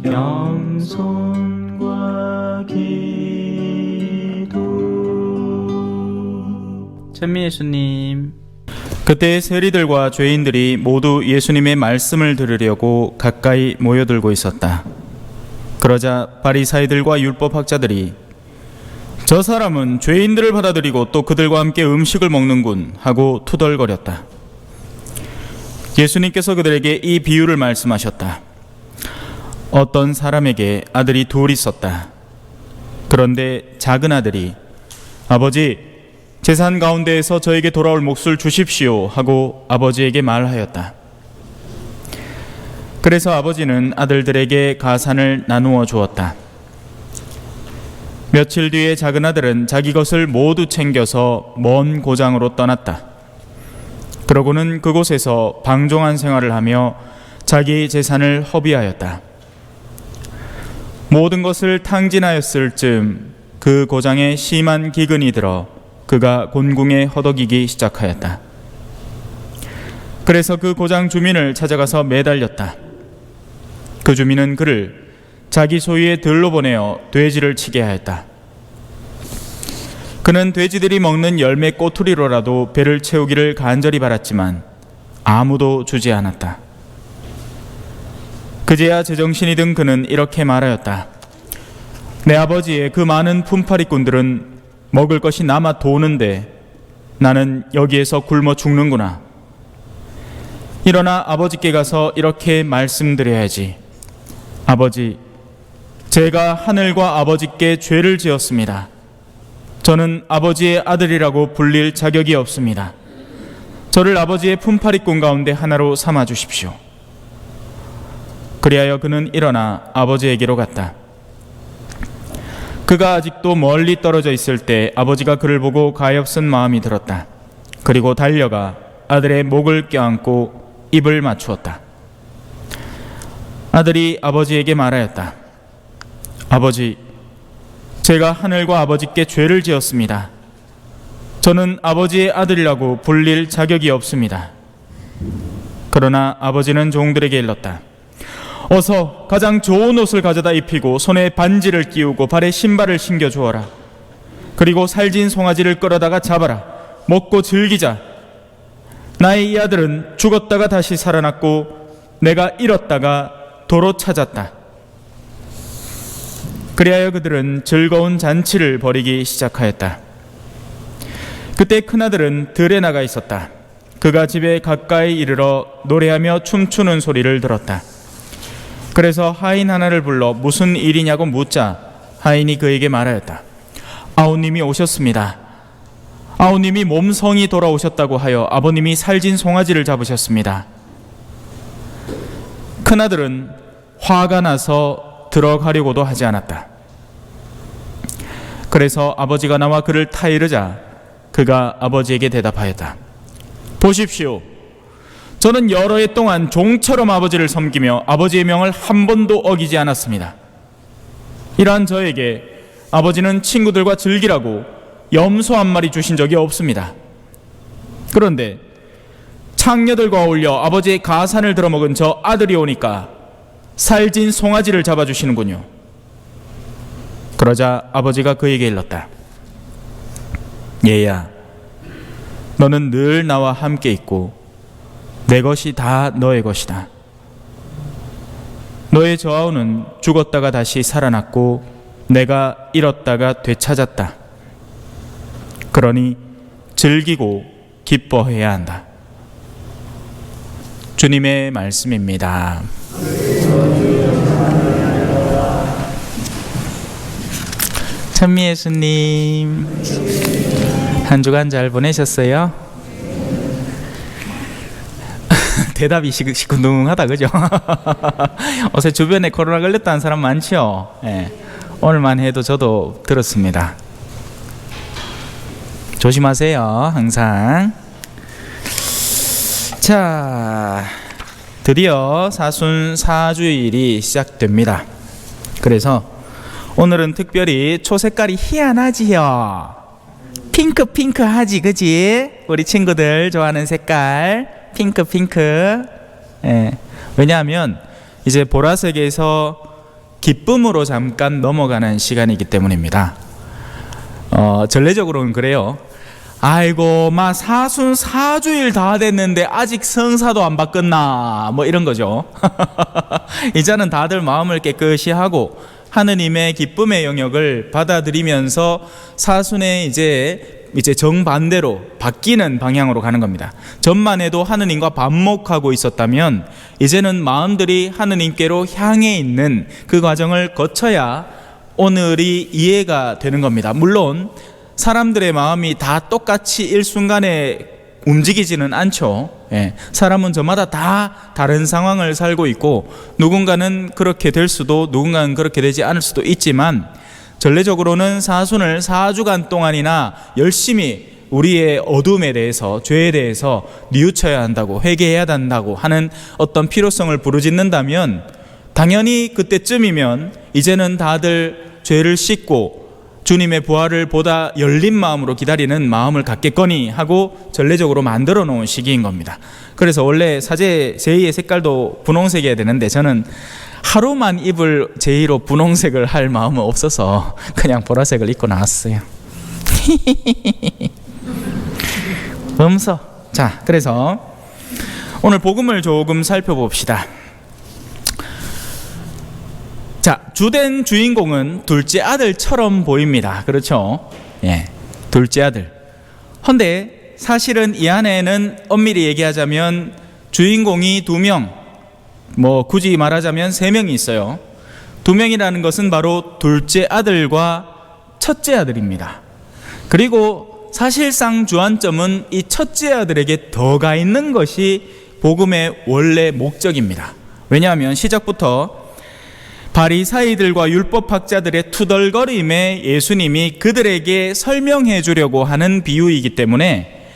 겸손과 기도. 찬미 예수님. 그때 세리들과 죄인들이 모두 예수님의 말씀을 들으려고 가까이 모여들고 있었다. 그러자 바리사이들과 율법학자들이 저 사람은 죄인들을 받아들이고 또 그들과 함께 음식을 먹는군 하고 투덜거렸다. 예수님께서 그들에게 이 비유를 말씀하셨다. 어떤 사람에게 아들이 둘 있었다. 그런데 작은 아들이 아버지, 재산 가운데에서 저에게 돌아올 몫을 주십시오 하고 아버지에게 말하였다. 그래서 아버지는 아들들에게 가산을 나누어 주었다. 며칠 뒤에 작은 아들은 자기 것을 모두 챙겨서 먼 고장으로 떠났다. 그러고는 그곳에서 방종한 생활을 하며 자기 재산을 허비하였다. 모든 것을 탕진하였을 즈음 그 고장에 심한 기근이 들어 그가 곤궁에 허덕이기 시작하였다. 그래서 그 고장 주민을 찾아가서 매달렸다. 그 주민은 그를 자기 소유의 들로 보내어 돼지를 치게 하였다. 그는 돼지들이 먹는 열매 꼬투리로라도 배를 채우기를 간절히 바랐지만 아무도 주지 않았다. 그제야 제정신이 든 그는 이렇게 말하였다. 내 아버지의 그 많은 품팔이꾼들은 먹을 것이 남아 도는데 나는 여기에서 굶어 죽는구나. 일어나 아버지께 가서 이렇게 말씀드려야지. 아버지, 제가 하늘과 아버지께 죄를 지었습니다. 저는 아버지의 아들이라고 불릴 자격이 없습니다. 저를 아버지의 품팔이꾼 가운데 하나로 삼아 주십시오. 그리하여 그는 일어나 아버지에게로 갔다. 그가 아직도 멀리 떨어져 있을 때 아버지가 그를 보고 가엾은 마음이 들었다. 그리고 달려가 아들의 목을 껴안고 입을 맞추었다. 아들이 아버지에게 말하였다. 아버지, 제가 하늘과 아버지께 죄를 지었습니다. 저는 아버지의 아들이라고 불릴 자격이 없습니다. 그러나 아버지는 종들에게 일렀다. 어서 가장 좋은 옷을 가져다 입히고 손에 반지를 끼우고 발에 신발을 신겨 주어라. 그리고 살진 송아지를 끌어다가 잡아라. 먹고 즐기자. 나의 이 아들은 죽었다가 다시 살아났고 내가 잃었다가 도로 찾았다. 그리하여 그들은 즐거운 잔치를 벌이기 시작하였다. 그때 큰아들은 들에 나가 있었다. 그가 집에 가까이 이르러 노래하며 춤추는 소리를 들었다. 그래서 하인 하나를 불러 무슨 일이냐고 묻자 하인이 그에게 말하였다. 아우님이 오셨습니다. 아우님이 몸성이 돌아오셨다고 하여 아버님이 살진 송아지를 잡으셨습니다. 큰아들은 화가 나서 들어가려고도 하지 않았다. 그래서 아버지가 나와 그를 타이르자 그가 아버지에게 대답하였다. 보십시오. 저는 여러 해 동안 종처럼 아버지를 섬기며 아버지의 명을 한 번도 어기지 않았습니다. 이러한 저에게 아버지는 친구들과 즐기라고 염소 한 마리 주신 적이 없습니다. 그런데 창녀들과 어울려 아버지의 가산을 들어먹은 저 아들이 오니까 살진 송아지를 잡아주시는군요. 그러자 아버지가 그에게 일렀다. 얘야, 너는 늘 나와 함께 있고 내 것이 다 너의 것이다. 너의 저아우는 죽었다가 다시 살아났고 내가 잃었다가 되찾았다. 그러니 즐기고 기뻐해야 한다. 주님의 말씀입니다. 찬미 예수님, 한 주간 잘 보내셨어요? 대답이 시큰둥하다, 그죠? 요새 주변에 코로나 걸렸다는 사람 많죠? 네. 오늘만 해도 저도 들었습니다. 조심하세요, 항상. 자, 드디어 사순사주일이 시작됩니다. 그래서 오늘은 특별히 초색깔이 희한하지요. 핑크하지, 그지? 우리 친구들 좋아하는 색깔 핑크. 예. 왜냐하면 이제 보라색에서 기쁨으로 잠깐 넘어가는 시간이기 때문입니다. 전례적으로는 그래요. 아이고 마 사순 4주일 다 됐는데 아직 성사도 안 바꿨나, 뭐 이런 거죠. 이제는 다들 마음을 깨끗이 하고 하느님의 기쁨의 영역을 받아들이면서 사순에 이제 정반대로 바뀌는 방향으로 가는 겁니다. 전만 해도 하느님과 반목하고 있었다면 이제는 마음들이 하느님께로 향해 있는 그 과정을 거쳐야 오늘이 이해가 되는 겁니다. 물론 사람들의 마음이 다 똑같이 일순간에 움직이지는 않죠. 사람은 저마다 다 다른 상황을 살고 있고 누군가는 그렇게 될 수도 누군가는 그렇게 되지 않을 수도 있지만 전례적으로는 사순을 4주간 동안이나 열심히 우리의 어둠에 대해서, 죄에 대해서 뉘우쳐야 한다고, 회개해야 한다고 하는 어떤 필요성을 부르짖는다면 당연히 그때쯤이면 이제는 다들 죄를 씻고 주님의 부활을 보다 열린 마음으로 기다리는 마음을 갖겠거니 하고 전례적으로 만들어 놓은 시기인 겁니다. 그래서 원래 사제 제의의 색깔도 분홍색이어야 되는데 저는 하루만 입을 제의로 분홍색을 할 마음은 없어서 그냥 보라색을 입고 나왔어요. 음서. 자, 그래서 오늘 복음을 조금 살펴봅시다. 자, 주된 주인공은 둘째 아들처럼 보입니다. 그렇죠? 둘째 아들. 헌데 사실은 이 안에는 엄밀히 얘기하자면 주인공이 2명, 굳이 말하자면 3명이 있어요. 2명이라는 것은 바로 둘째 아들과 첫째 아들입니다. 그리고 사실상 주안점은 이 첫째 아들에게 더 가 있는 것이 복음의 원래 목적입니다. 왜냐하면 시작부터 바리사이들과 율법학자들의 투덜거림에 예수님이 그들에게 설명해 주려고 하는 비유이기 때문에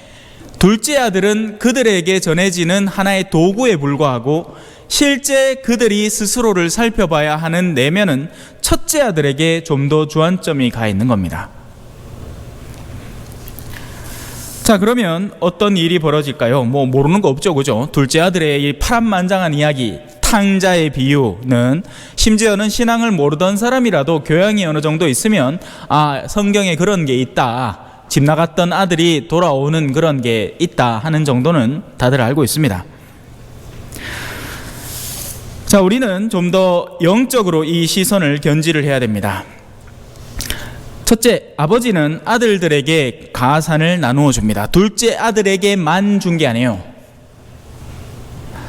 둘째 아들은 그들에게 전해지는 하나의 도구에 불과하고 실제 그들이 스스로를 살펴봐야 하는 내면은 첫째 아들에게 좀 더 주안점이 가 있는 겁니다. 자, 그러면 어떤 일이 벌어질까요? 모르는 거 없죠, 그죠? 둘째 아들의 이 파란만장한 이야기, 탕자의 비유는 심지어는 신앙을 모르던 사람이라도 교양이 어느 정도 있으면 성경에 그런 게 있다, 집 나갔던 아들이 돌아오는 그런 게 있다 하는 정도는 다들 알고 있습니다. 자, 우리는 좀 더 영적으로 이 시선을 견지를 해야 됩니다. 첫째, 아버지는 아들들에게 가산을 나누어 줍니다. 둘째 아들에게만 준 게 아니에요.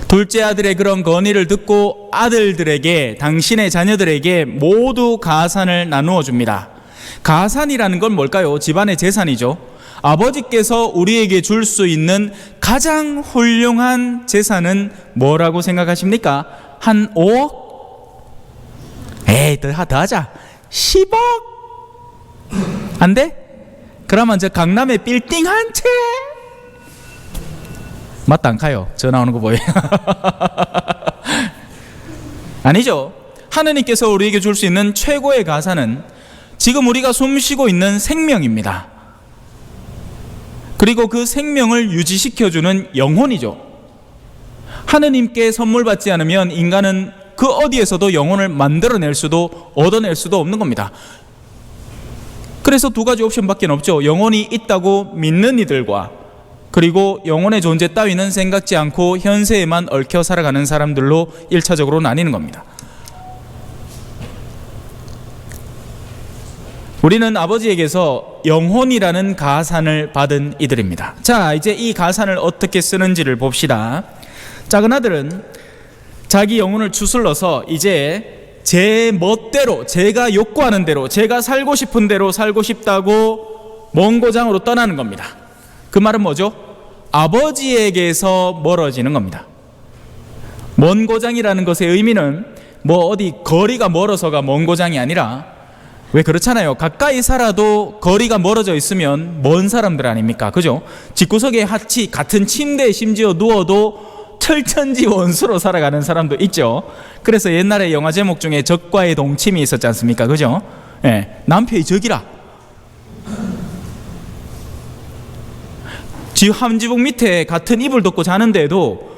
둘째 아들의 그런 건의를 듣고 아들들에게, 당신의 자녀들에게 모두 가산을 나누어 줍니다. 가산이라는 건 뭘까요? 집안의 재산이죠. 아버지께서 우리에게 줄 수 있는 가장 훌륭한 재산은 뭐라고 생각하십니까? 한 5억? 에이, 더 하자. 10억? 안 돼? 그러면 저 강남에 빌딩 한 채? 맞다 안 가요? 전화 오는 거 보여요. 아니죠. 하느님께서 우리에게 줄 수 있는 최고의 가산은 지금 우리가 숨쉬고 있는 생명입니다. 그리고 그 생명을 유지시켜주는 영혼이죠. 하느님께 선물 받지 않으면 인간은 그 어디에서도 영혼을 만들어낼 수도 얻어낼 수도 없는 겁니다. 그래서 2가지 옵션밖에 없죠. 영혼이 있다고 믿는 이들과 그리고 영혼의 존재 따위는 생각지 않고 현세에만 얽혀 살아가는 사람들로 1차적으로 나뉘는 겁니다. 우리는 아버지에게서 영혼이라는 가산을 받은 이들입니다. 자, 이제 이 가산을 어떻게 쓰는지를 봅시다. 작은 아들은 자기 영혼을 추슬러서 이제 제 멋대로, 제가 욕구하는 대로, 제가 살고 싶은 대로 살고 싶다고 먼 고장으로 떠나는 겁니다. 그 말은 뭐죠? 아버지에게서 멀어지는 겁니다. 먼 고장이라는 것의 의미는 어디 거리가 멀어서가 먼 고장이 아니라, 왜 그렇잖아요. 가까이 살아도 거리가 멀어져 있으면 먼 사람들 아닙니까? 그죠? 집구석에 같은 침대에 심지어 누워도 철천지 원수로 살아가는 사람도 있죠. 그래서 옛날에 영화 제목 중에 적과의 동침이 있었지 않습니까? 그죠? 남편이 적이라. 한 지붕 밑에 같은 이불 덮고 자는데도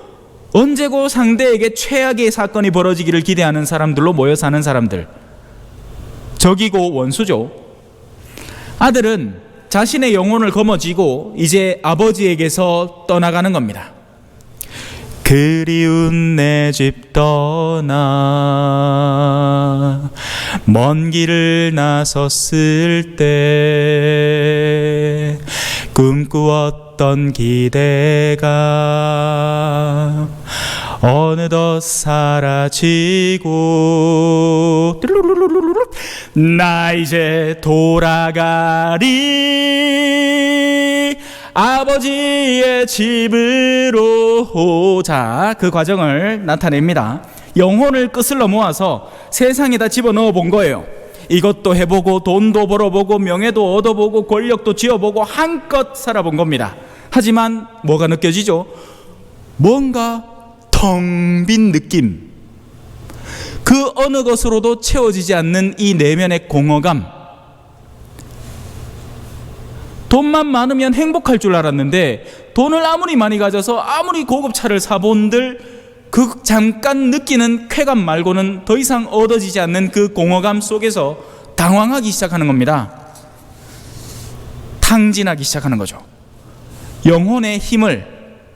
언제고 상대에게 최악의 사건이 벌어지기를 기대하는 사람들로 모여 사는 사람들, 적이고 원수죠. 아들은 자신의 영혼을 거머쥐고 이제 아버지에게서 떠나가는 겁니다. 그리운 내 집 떠나 먼 길을 나섰을 때 꿈꾸었던 기대가 어느덧 사라지고 나 이제 돌아가리 아버지의 집으로. 자, 그 과정을 나타냅니다. 영혼을 끝을로 모아서 세상에다 집어넣어 본 거예요. 이것도 해보고 돈도 벌어보고 명예도 얻어보고 권력도 쥐어보고 한껏 살아본 겁니다. 하지만 뭐가 느껴지죠? 뭔가 텅 빈 느낌, 그 어느 것으로도 채워지지 않는 이 내면의 공허감. 돈만 많으면 행복할 줄 알았는데 돈을 아무리 많이 가져서 아무리 고급 차를 사본들 그 잠깐 느끼는 쾌감 말고는 더 이상 얻어지지 않는 그 공허감 속에서 당황하기 시작하는 겁니다. 탕진하기 시작하는 거죠. 영혼의 힘을,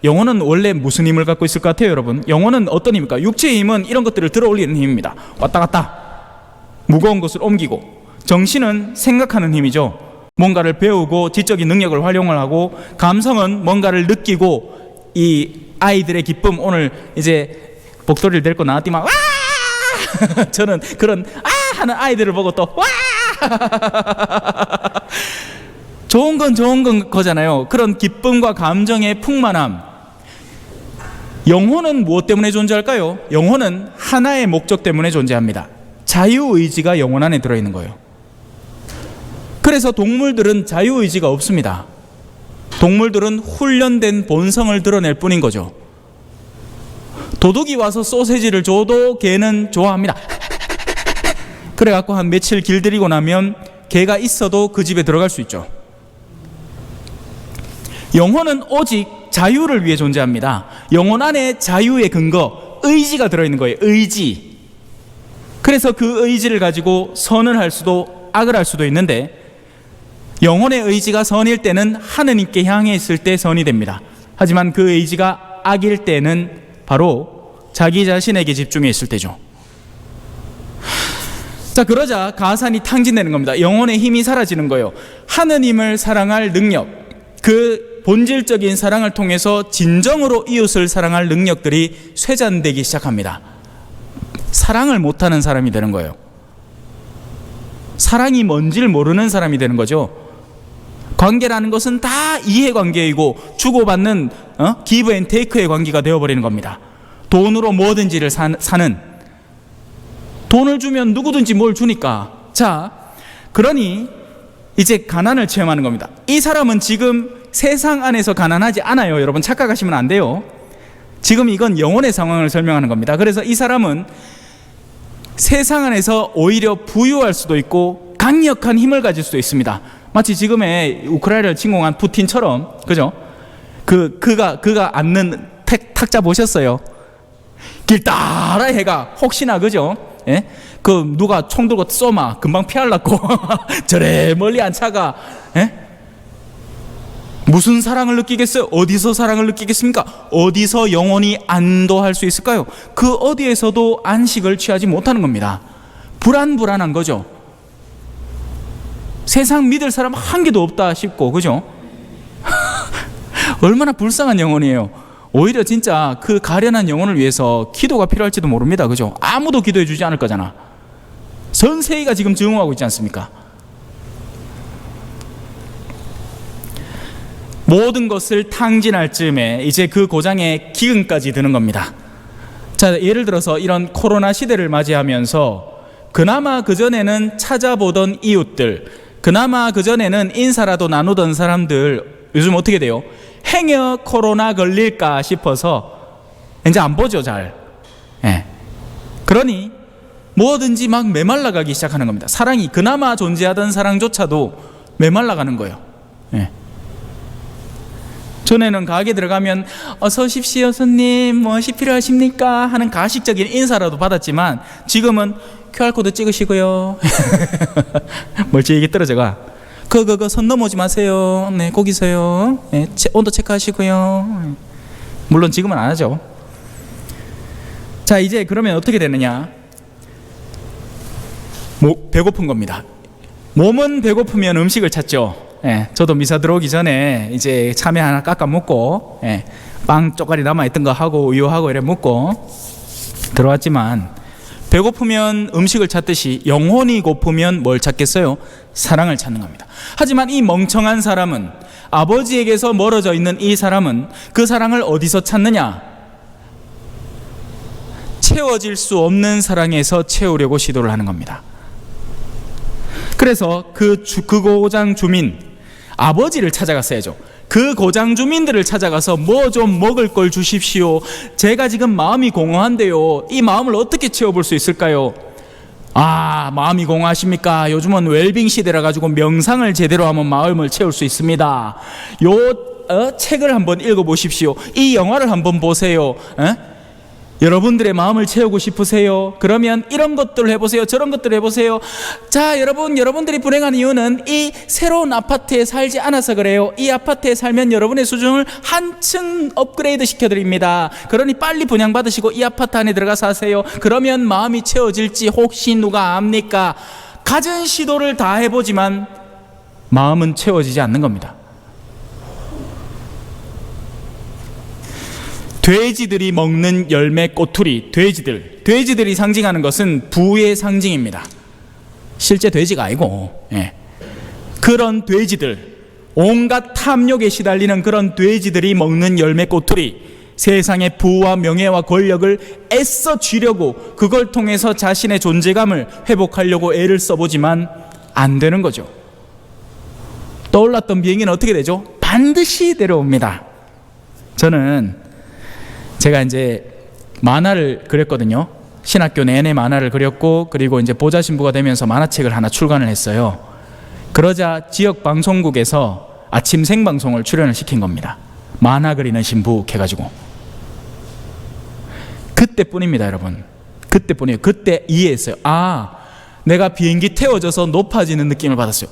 영혼은 원래 무슨 힘을 갖고 있을 것 같아요, 여러분? 영혼은 어떤 힘입니까? 육체의 힘은 이런 것들을 들어 올리는 힘입니다. 왔다 갔다 무거운 것을 옮기고, 정신은 생각하는 힘이죠. 뭔가를 배우고 지적인 능력을 활용을 하고, 감성은 뭔가를 느끼고, 이 아이들의 기쁨, 오늘 이제 복도리를 데리고 나왔더니만 와 저는 그런 하는 아이들을 보고 또 와 좋은 건 거잖아요. 그런 기쁨과 감정의 풍만함. 영혼은 무엇 때문에 존재할까요? 영혼은 하나의 목적 때문에 존재합니다. 자유의지가 영혼 안에 들어있는 거예요. 그래서 동물들은 자유의지가 없습니다. 동물들은 훈련된 본성을 드러낼 뿐인 거죠. 도둑이 와서 소세지를 줘도 개는 좋아합니다. 그래갖고 한 며칠 길들이고 나면 개가 있어도 그 집에 들어갈 수 있죠. 영혼은 오직 자유를 위해 존재합니다. 영혼 안에 자유의 근거, 의지가 들어있는 거예요. 의지. 그래서 그 의지를 가지고 선을 할 수도 악을 할 수도 있는데, 영혼의 의지가 선일 때는 하느님께 향해 있을 때 선이 됩니다. 하지만 그 의지가 악일 때는 바로 자기 자신에게 집중해 있을 때죠. 자, 그러자 가산이 탕진되는 겁니다. 영혼의 힘이 사라지는 거예요. 하느님을 사랑할 능력, 그 본질적인 사랑을 통해서 진정으로 이웃을 사랑할 능력들이 쇠잔되기 시작합니다. 사랑을 못하는 사람이 되는 거예요. 사랑이 뭔지를 모르는 사람이 되는 거죠. 관계라는 것은 다 이해관계이고 주고받는 기브 앤 테이크의 관계가 되어버리는 겁니다. 돈으로 뭐든지를 사는, 돈을 주면 누구든지 뭘 주니까. 자, 그러니 이제 가난을 체험하는 겁니다. 이 사람은 지금 세상 안에서 가난하지 않아요. 여러분 착각하시면 안 돼요. 지금 이건 영혼의 상황을 설명하는 겁니다. 그래서 이 사람은 세상 안에서 오히려 부유할 수도 있고 강력한 힘을 가질 수도 있습니다. 마치 지금의 우크라이나를 침공한 푸틴처럼, 그죠? 그가 앉는 탁자 보셨어요? 길 따라 해가 혹시나, 그죠? 예? 그 누가 총 들고 쏘마 금방 피하려고 저래 멀리 한 차가, 예? 무슨 사랑을 느끼겠어요? 어디서 사랑을 느끼겠습니까? 어디서 영원히 안도할 수 있을까요? 그 어디에서도 안식을 취하지 못하는 겁니다. 불안한 거죠. 세상 믿을 사람 한 개도 없다 싶고, 그죠? 얼마나 불쌍한 영혼이에요. 오히려 진짜 그 가련한 영혼을 위해서 기도가 필요할지도 모릅니다. 그죠? 아무도 기도해 주지 않을 거잖아. 전 세계가 지금 증오하고 있지 않습니까? 모든 것을 탕진할 즈음에 이제 그 고장에 기근까지 드는 겁니다. 자, 예를 들어서 이런 코로나 시대를 맞이하면서 그나마 그전에는 찾아보던 이웃들, 그나마 그전에는 인사라도 나누던 사람들, 요즘 어떻게 돼요? 행여 코로나 걸릴까 싶어서 이제 안 보죠, 잘. 예. 그러니 뭐든지 막 메말라가기 시작하는 겁니다. 사랑이, 그나마 존재하던 사랑조차도 메말라가는 거예요. 예. 전에는 가게 들어가면 어서 오십시오 손님, 무엇이 필요하십니까 하는 가식적인 인사라도 받았지만 지금은 QR코드 찍으시고요. 멀찍이 떨어져가. 손 넘어오지 마세요. 네, 거기서요. 네, 온도 체크하시고요. 물론 지금은 안 하죠. 자, 이제 그러면 어떻게 되느냐? 배고픈 겁니다. 몸은 배고프면 음식을 찾죠. 예, 저도 미사 들어오기 전에 이제 참외 하나 깎아 먹고, 예, 빵 쪼가리 남아있던 거 하고 우유하고 이래 먹고 들어왔지만, 배고프면 음식을 찾듯이 영혼이 고프면 뭘 찾겠어요? 사랑을 찾는 겁니다. 하지만 이 멍청한 사람은, 아버지에게서 멀어져 있는 이 사람은 그 사랑을 어디서 찾느냐? 채워질 수 없는 사랑에서 채우려고 시도를 하는 겁니다. 그래서 그 고장 주민, 아버지를 찾아갔어야죠. 그 고장 주민들을 찾아가서 뭐 좀 먹을 걸 주십시오. 제가 지금 마음이 공허한데요. 이 마음을 어떻게 채워볼 수 있을까요? 아, 마음이 공허하십니까? 요즘은 웰빙 시대라 가지고 명상을 제대로 하면 마음을 채울 수 있습니다. 책을 한번 읽어보십시오. 이 영화를 한번 보세요. 여러분들의 마음을 채우고 싶으세요? 그러면 이런 것들을 해보세요. 저런 것들을 해보세요. 자, 여러분들이 불행한 이유는 이 새로운 아파트에 살지 않아서 그래요. 이 아파트에 살면 여러분의 수준을 한층 업그레이드 시켜드립니다. 그러니 빨리 분양받으시고 이 아파트 안에 들어가 사세요. 그러면 마음이 채워질지 혹시 누가 압니까? 갖은 시도를 다 해보지만 마음은 채워지지 않는 겁니다. 돼지들이 먹는 열매 꼬투리, 돼지들이 상징하는 것은 부의 상징입니다. 실제 돼지가 아니고, 예. 그런 돼지들, 온갖 탐욕에 시달리는 그런 돼지들이 먹는 열매 꼬투리, 세상의 부와 명예와 권력을 애써 쥐려고, 그걸 통해서 자신의 존재감을 회복하려고 애를 써보지만 안 되는 거죠. 떠올랐던 비행기는 어떻게 되죠? 반드시 내려옵니다. 제가 이제 만화를 그렸거든요. 신학교 내내 만화를 그렸고, 그리고 이제 보좌 신부가 되면서 만화책을 하나 출간을 했어요. 그러자 지역 방송국에서 아침 생방송을 출연을 시킨 겁니다. 만화 그리는 신부 해가지고. 그때뿐입니다, 여러분. 그때뿐이에요. 그때 이해했어요. 아, 내가 비행기 태워져서 높아지는 느낌을 받았어요.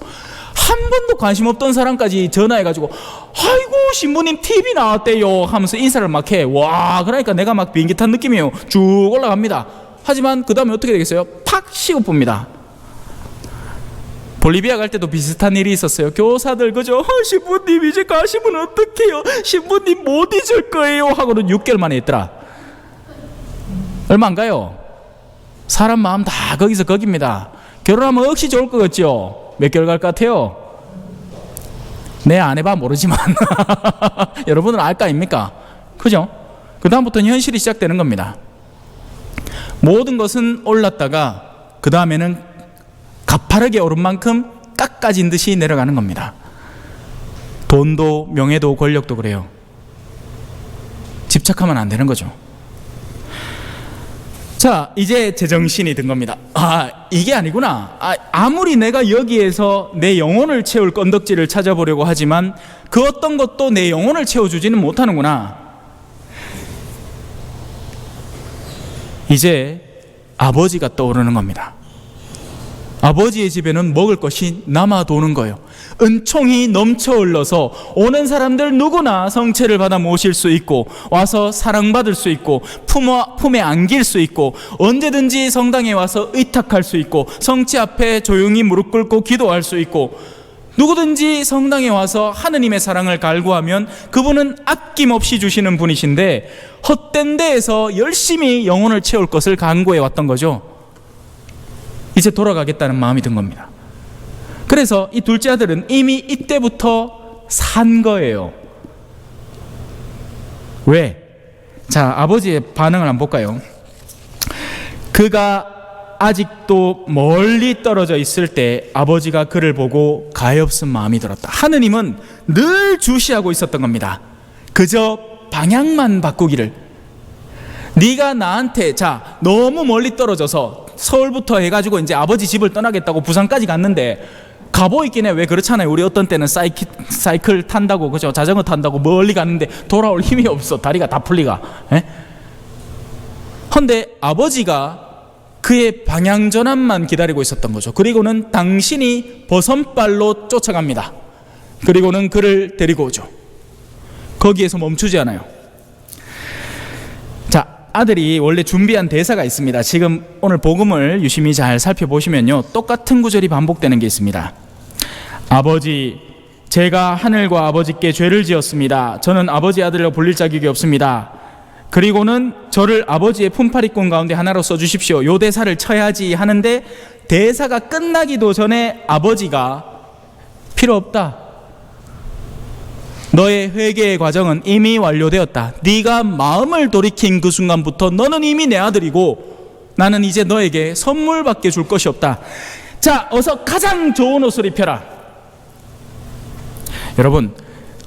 한 번도 관심 없던 사람까지 전화해가지고 아이고 신부님 TV 나왔대요 하면서 인사를 막 해. 와, 그러니까 내가 막 비행기 탄 느낌이에요. 쭉 올라갑니다. 하지만 그 다음에 어떻게 되겠어요? 팍 쉬고 봅니다. 볼리비아 갈 때도 비슷한 일이 있었어요. 교사들 그죠? 신부님 이제 가시면 어떡해요? 신부님 못 잊을 거예요 하고는 6개월 만에 있더라. 얼마 안 가요. 사람 마음 다 거기서 거깁니다. 결혼하면 억시 좋을 것 같죠? 몇 개월 갈 것 같아요? 내 안 해봐 모르지만 여러분은 알 거 아닙니까? 그죠? 그 다음부터는 현실이 시작되는 겁니다. 모든 것은 올랐다가 그 다음에는 가파르게 오른 만큼 깎아진 듯이 내려가는 겁니다. 돈도 명예도 권력도 그래요. 집착하면 안 되는 거죠. 자, 이제 제정신이 든 겁니다. 아, 이게 아니구나. 아무리 내가 여기에서 내 영혼을 채울 건덕지를 찾아보려고 하지만 그 어떤 것도 내 영혼을 채워주지는 못하는구나. 이제 아버지가 떠오르는 겁니다. 아버지의 집에는 먹을 것이 남아 도는 거예요. 은총이 넘쳐 흘러서 오는 사람들 누구나 성체를 받아 모실 수 있고 와서 사랑받을 수 있고 품에 안길 수 있고 언제든지 성당에 와서 의탁할 수 있고 성체 앞에 조용히 무릎 꿇고 기도할 수 있고 누구든지 성당에 와서 하느님의 사랑을 갈구하면 그분은 아낌없이 주시는 분이신데 헛된 데에서 열심히 영혼을 채울 것을 간구해 왔던 거죠. 이제 돌아가겠다는 마음이 든 겁니다. 그래서 이 둘째 아들은 이미 이때부터 산 거예요. 왜? 자, 아버지의 반응을 한번 볼까요? 그가 아직도 멀리 떨어져 있을 때 아버지가 그를 보고 가엾은 마음이 들었다. 하느님은 늘 주시하고 있었던 겁니다. 그저 방향만 바꾸기를. 네가 나한테 자 너무 멀리 떨어져서 서울부터 해가지고 이제 아버지 집을 떠나겠다고 부산까지 갔는데 가보 있긴 해. 왜 그렇잖아요. 우리 어떤 때는 사이클 탄다고, 그죠? 자전거 탄다고 멀리 갔는데 돌아올 힘이 없어. 다리가 다 풀리가. 근데 아버지가 그의 방향 전환만 기다리고 있었던 거죠. 그리고는 당신이 버선발로 쫓아갑니다. 그리고는 그를 데리고 오죠. 거기에서 멈추지 않아요. 자, 아들이 원래 준비한 대사가 있습니다. 지금 오늘 복음을 유심히 잘 살펴보시면요, 똑같은 구절이 반복되는 게 있습니다. 아버지, 제가 하늘과 아버지께 죄를 지었습니다. 저는 아버지 아들로 불릴 자격이 없습니다. 그리고는 저를 아버지의 품팔이꾼 가운데 하나로 써주십시오. 요 대사를 쳐야지 하는데, 대사가 끝나기도 전에 아버지가 필요 없다. 너의 회개의 과정은 이미 완료되었다. 네가 마음을 돌이킨 그 순간부터 너는 이미 내 아들이고 나는 이제 너에게 선물밖에 줄 것이 없다. 자, 어서 가장 좋은 옷을 입혀라. 여러분,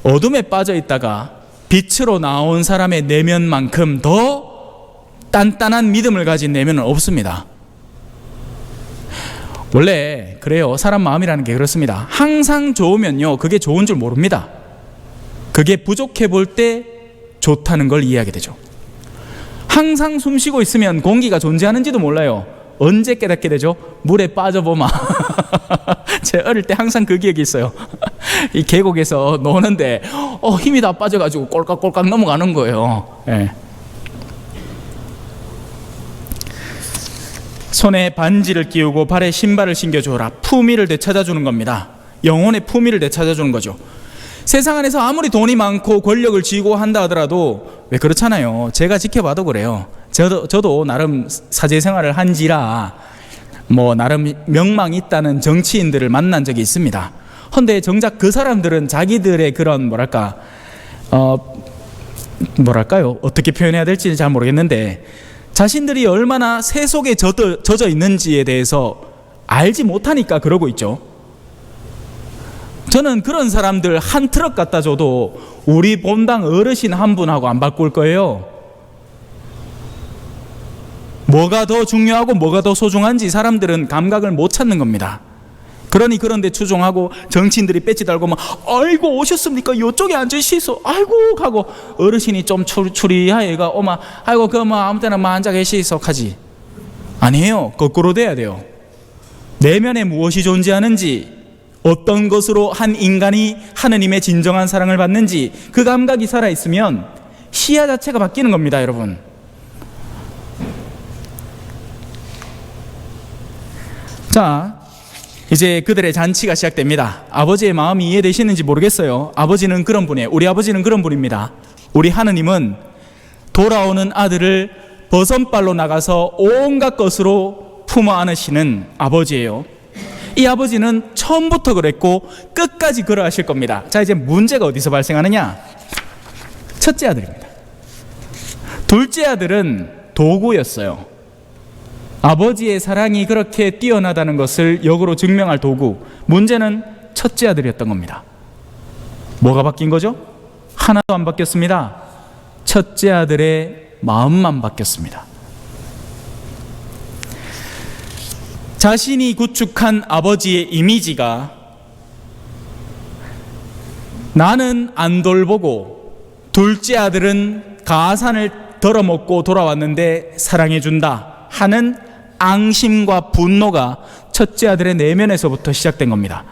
어둠에 빠져 있다가 빛으로 나온 사람의 내면만큼 더 단단한 믿음을 가진 내면은 없습니다. 원래 그래요. 사람 마음이라는 게 그렇습니다. 항상 좋으면요, 그게 좋은 줄 모릅니다. 그게 부족해 볼 때 좋다는 걸 이해하게 되죠. 항상 숨 쉬고 있으면 공기가 존재하는지도 몰라요. 언제 깨닫게 되죠? 물에 빠져보마. 제 어릴 때 항상 그 기억이 있어요. 이 계곡에서 노는데 힘이 다 빠져가지고 꼴깍꼴깍 넘어가는 거예요. 네. 손에 반지를 끼우고 발에 신발을 신겨주어라. 품위를 되찾아주는 겁니다. 영혼의 품위를 되찾아주는 거죠. 세상 안에서 아무리 돈이 많고 권력을 쥐고 한다 하더라도, 왜 그렇잖아요. 제가 지켜봐도 그래요. 저도 나름 사제생활을 한지라 뭐 나름 명망이 있다는 정치인들을 만난 적이 있습니다. 근데 정작 그 사람들은 자기들의 그런 뭐랄까요, 어떻게 표현해야 될지 잘 모르겠는데, 자신들이 얼마나 세 속에 젖어 있는지에 대해서 알지 못하니까 그러고 있죠. 저는 그런 사람들 한 트럭 갖다 줘도 우리 본당 어르신 한 분하고 안 바꿀 거예요. 뭐가 더 중요하고 뭐가 더 소중한지 사람들은 감각을 못 찾는 겁니다. 그런데 추종하고 정치인들이 배지 달고 막 아이고 오셨습니까? 이쪽에 앉으시소. 아이고 하고 어르신이 좀 추리하여가 오마 아이고 아무 때나 앉아 계시소 하지. 아니에요. 거꾸로 돼야 돼요. 내면에 무엇이 존재하는지, 어떤 것으로 한 인간이 하느님의 진정한 사랑을 받는지 그 감각이 살아있으면 시야 자체가 바뀌는 겁니다, 여러분. 자, 이제 그들의 잔치가 시작됩니다. 아버지의 마음이 이해되시는지 모르겠어요. 아버지는 그런 분이에요. 우리 아버지는 그런 분입니다. 우리 하느님은 돌아오는 아들을 버선발로 나가서 온갖 것으로 품어 안으시는 아버지예요. 이 아버지는 처음부터 그랬고 끝까지 그러하실 겁니다. 자, 이제 문제가 어디서 발생하느냐? 첫째 아들입니다. 둘째 아들은 도구였어요. 아버지의 사랑이 그렇게 뛰어나다는 것을 역으로 증명할 도구. 문제는 첫째 아들이었던 겁니다. 뭐가 바뀐 거죠? 하나도 안 바뀌었습니다. 첫째 아들의 마음만 바뀌었습니다. 자신이 구축한 아버지의 이미지가 나는 안 돌보고 둘째 아들은 가산을 덜어먹고 돌아왔는데 사랑해준다 하는 앙심과 분노가 첫째 아들의 내면에서부터 시작된 겁니다.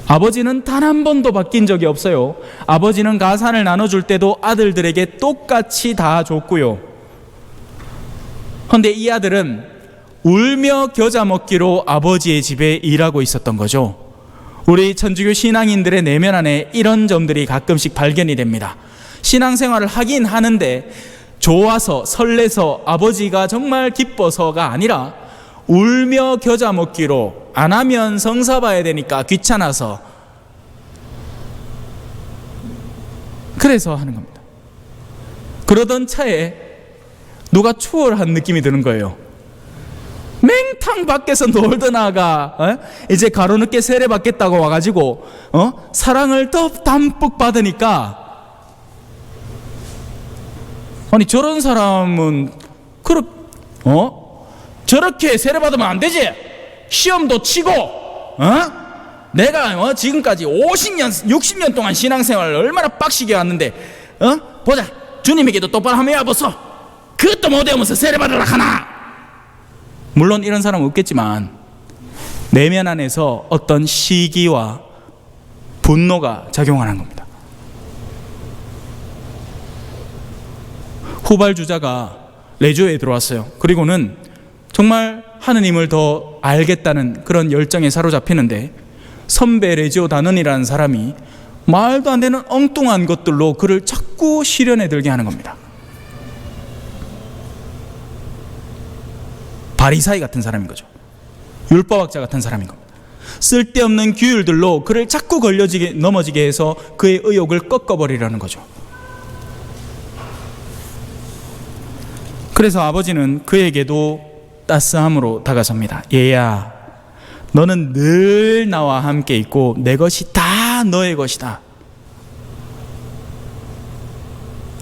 아버지는 단 한 번도 바뀐 적이 없어요. 아버지는 가산을 나눠줄 때도 아들들에게 똑같이 다 줬고요. 그런데 이 아들은 울며 겨자 먹기로 아버지의 집에 일하고 있었던 거죠. 우리 천주교 신앙인들의 내면 안에 이런 점들이 가끔씩 발견이 됩니다. 신앙생활을 하긴 하는데 좋아서 설레서 아버지가 정말 기뻐서가 아니라 울며 겨자 먹기로, 안 하면 성사 봐야 되니까 귀찮아서, 그래서 하는 겁니다. 그러던 차에 누가 추월한 느낌이 드는 거예요. 맹탕 밖에서 놀더나가 이제 가로늦게 세례 받겠다고 와가지고 사랑을 더 담뿍 받으니까, 아니 저런 사람은 저렇게 세례 받으면 안 되지. 시험도 치고 내가 지금까지 50년 60년 동안 신앙생활을 얼마나 빡시게 왔는데 보자, 주님에게도 똑바로 하면 해보소. 그것도 못 외우면서 세례받으라 하나. 물론 이런 사람은 없겠지만 내면 안에서 어떤 시기와 분노가 작용하는 겁니다. 후발주자가 레조에 들어왔어요. 그리고는 정말 하느님을 더 알겠다는 그런 열정에 사로잡히는데, 선배 레지오 다넌이라는 사람이 말도 안 되는 엉뚱한 것들로 그를 자꾸 시련에 들게 하는 겁니다. 바리사이 같은 사람인 거죠. 율법학자 같은 사람인 겁니다. 쓸데없는 규율들로 그를 자꾸 넘어지게 해서 그의 의욕을 꺾어버리려는 거죠. 그래서 아버지는 그에게도 따스함으로 다가섭니다. 얘야, 너는 늘 나와 함께 있고 내 것이 다 너의 것이다.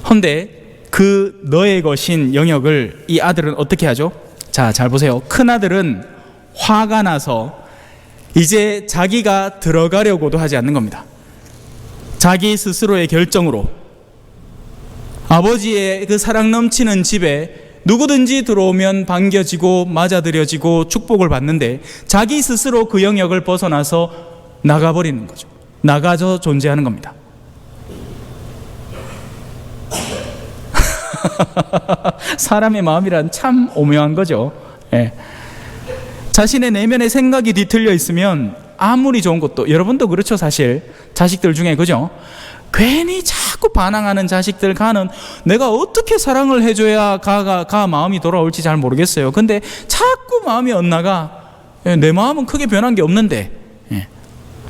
헌데 그 너의 것인 영역을 이 아들은 어떻게 하죠? 자, 잘 보세요. 큰 아들은 화가 나서 이제 자기가 들어가려고도 하지 않는 겁니다. 자기 스스로의 결정으로 아버지의 그 사랑 넘치는 집에 누구든지 들어오면 반겨지고 맞아들여지고 축복을 받는데, 자기 스스로 그 영역을 벗어나서 나가버리는 거죠. 나가서 존재하는 겁니다. 사람의 마음이란 참 오묘한 거죠. 예. 자신의 내면의 생각이 뒤틀려 있으면 아무리 좋은 것도, 여러분도 그렇죠. 사실 자식들 중에, 그죠? 괜히 자꾸 반항하는 자식들 가는, 내가 어떻게 사랑을 해줘야 가 마음이 돌아올지 잘 모르겠어요. 근데 자꾸 마음이 엇나가. 내 마음은 크게 변한 게 없는데,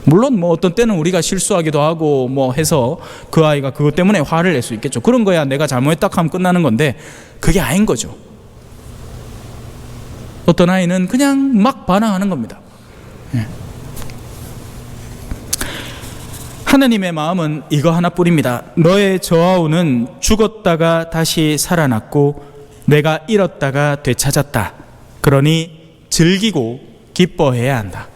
물론 뭐 어떤 때는 우리가 실수하기도 하고 뭐 해서 그 아이가 그것 때문에 화를 낼 수 있겠죠. 그런 거야 내가 잘못했다 하면 끝나는 건데, 그게 아닌 거죠. 어떤 아이는 그냥 막 반항하는 겁니다. 하느님의 마음은 이거 하나뿐입니다. 너의 저하우는 죽었다가 다시 살아났고 내가 잃었다가 되찾았다. 그러니 즐기고 기뻐해야 한다.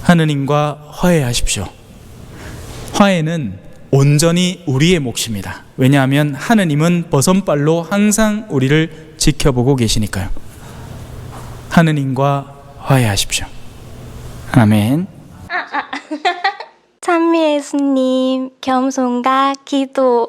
하느님과 화해하십시오. 화해는 온전히 우리의 몫입니다. 왜냐하면 하느님은 버선발로 항상 우리를 지켜보고 계시니까요. 하느님과 화해하십시오. 아멘. 찬미 예수님, 겸손과 기도.